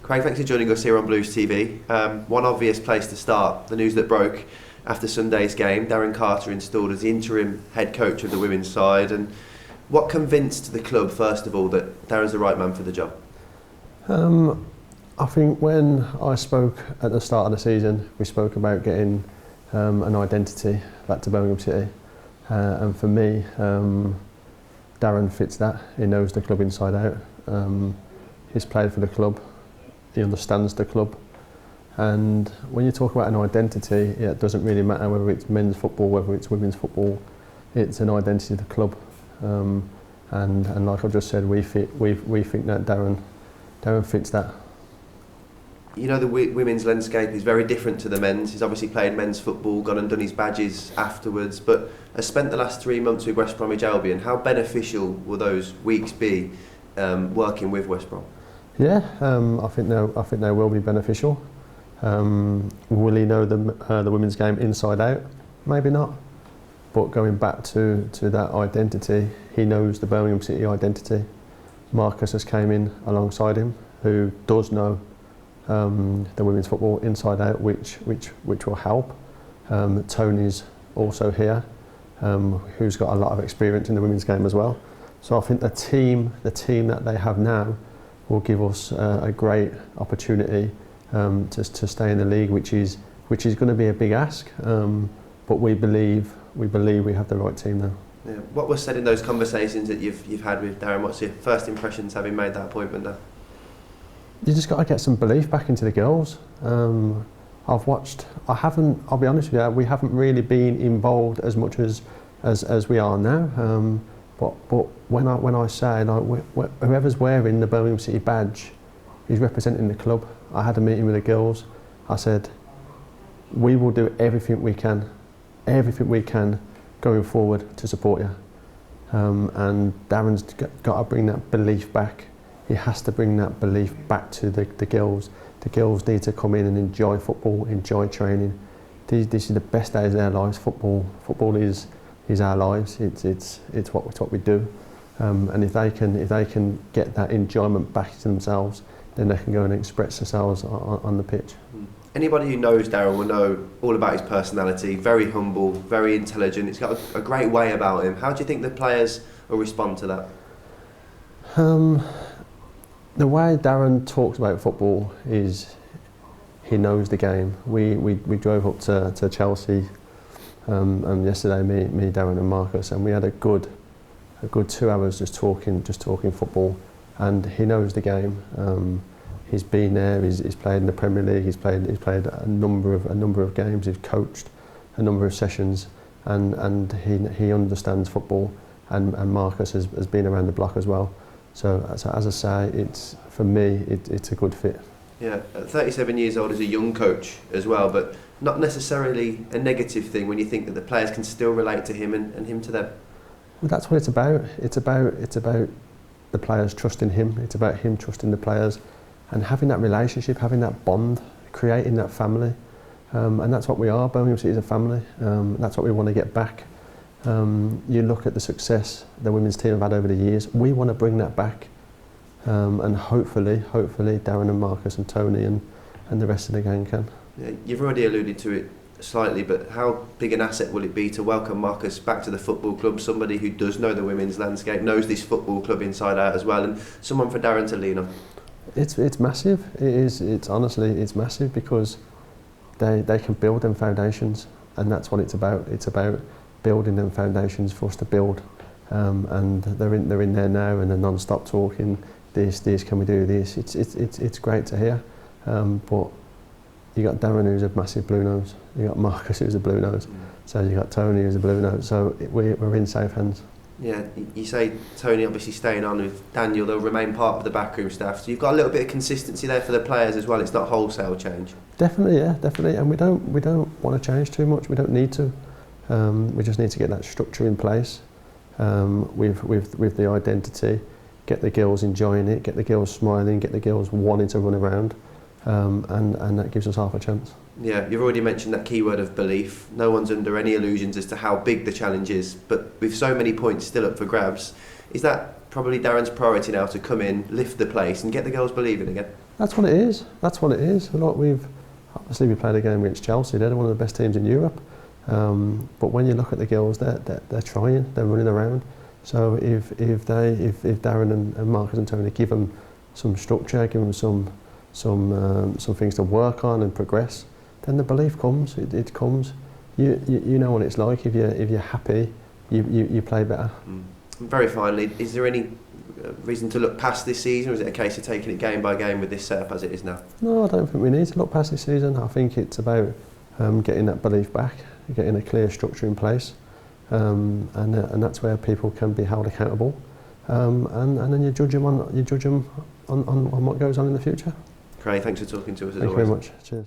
Craig, thanks for joining us here on BluesTV. One obvious place to start, the news that broke after Sunday's game, Darren Carter installed as the interim head coach of the women's side. And what convinced the club, first of all, that Darren's the right man for the job? I think when I spoke at the start of the season, we spoke about getting an identity back to Birmingham City. And for me, Darren fits that. He knows the club inside out. He's played for the club. He understands the club. And when you talk about an identity, it doesn't really matter whether it's men's football, whether it's women's football. It's an identity of the club. And like I just said, we think that Darren fits that. You know, the women's landscape is very different to the men's. He's obviously played men's football, gone and done his badges afterwards, but has spent the last 3 months with West Bromwich Albion. How beneficial will those weeks be working with West Brom? Yeah, I think they will be beneficial. Will he know the women's game inside out? Maybe not. But going back to that identity, he knows the Birmingham City identity. Marcis has came in alongside him, who does know the women's football inside out, which will help. Tony's also here, who's got a lot of experience in the women's game as well. So I think the team that they have now will give us a great opportunity to stay in the league, which is going to be a big ask. But we believe we have the right team now. Yeah. What was said in those conversations that you've had with Darren? What's your first impressions having made that appointment now? You just got to get some belief back into the girls. I'll be honest with you, we haven't really been involved as much as we are now. But when I say, like, whoever's wearing the Birmingham City badge is representing the club. I had a meeting with the girls. I said, we will do everything we can going forward to support you. And Darren's got to bring that belief back. He has to bring that belief back to the girls. The girls need to come in and enjoy football, enjoy training. This is the best days of their lives. Football is our lives. It's what we do. And if they can get that enjoyment back to themselves, then they can go and express themselves on the pitch. Anybody who knows Darren will know all about his personality. Very humble, very intelligent. He's got a great way about him. How do you think the players will respond to that? The way Darren talks about football is he knows the game. We drove up to Chelsea yesterday, me, Darren and Marcis, and we had a good 2 hours just talking football, and he knows the game. He's been there. He's played in the Premier League. He's played a number of games. He's coached a number of sessions, and he understands football. And Marcis has been around the block as well. So as I say, for me it's a good fit. Yeah, at 37 years old is a young coach as well, but not necessarily a negative thing when you think that the players can still relate to him and him to them. Well, that's what it's about. It's about the players trusting him. It's about him trusting the players, and having that relationship, having that bond, creating that family. And that's what we are. Birmingham City is a family. That's what we want to get back. You look at the success the women's team have had over the years. We want to bring that back, and hopefully Darren and Marcis and Tony and the rest of the gang can. Yeah, you've already alluded to it slightly, but how big an asset will it be to welcome Marcis back to the football club? Somebody who does know the women's landscape, knows this football club inside out as well, and someone for Darren to lean on. It's massive. It's honestly massive, because they can build them foundations, and that's what it's about. It's about building them foundations for us to build, and they're in there now, and they're non-stop talking. This, can we do this? It's great to hear, but you got Darren, who's a massive blue nose. You got Marcis, who's a blue nose. So you got Tony, who's a blue nose. So we're in safe hands. Yeah, you say Tony obviously staying on with Daniel. They'll remain part of the backroom staff. So you've got a little bit of consistency there for the players as well. It's not wholesale change. Definitely. And we don't want to change too much. We don't need to. We just need to get that structure in place with the identity, get the girls enjoying it, get the girls smiling, get the girls wanting to run around, and that gives us half a chance. Yeah, you've already mentioned that keyword of belief. No one's under any illusions as to how big the challenge is, but with so many points still up for grabs, is that probably Darren's priority now, to come in, lift the place and get the girls believing again? That's what it is. That's what it is. Look, we played a game against Chelsea. They're one of the best teams in Europe. But when you look at the girls, they're trying. They're running around. So if Darren and Marcis and Tony give them some structure, give them some things to work on and progress, then the belief comes. It comes. You know what it's like. If you're happy, you play better. Very finally, is there any reason to look past this season, or is it a case of taking it game by game with this setup as it is now? No, I don't think we need to look past this season. I think it's about getting that belief back, getting a clear structure in place, and that's where people can be held accountable, and then you judge them on what goes on in the future. Craig, thanks for talking to us as always. Thank you very much. Cheers.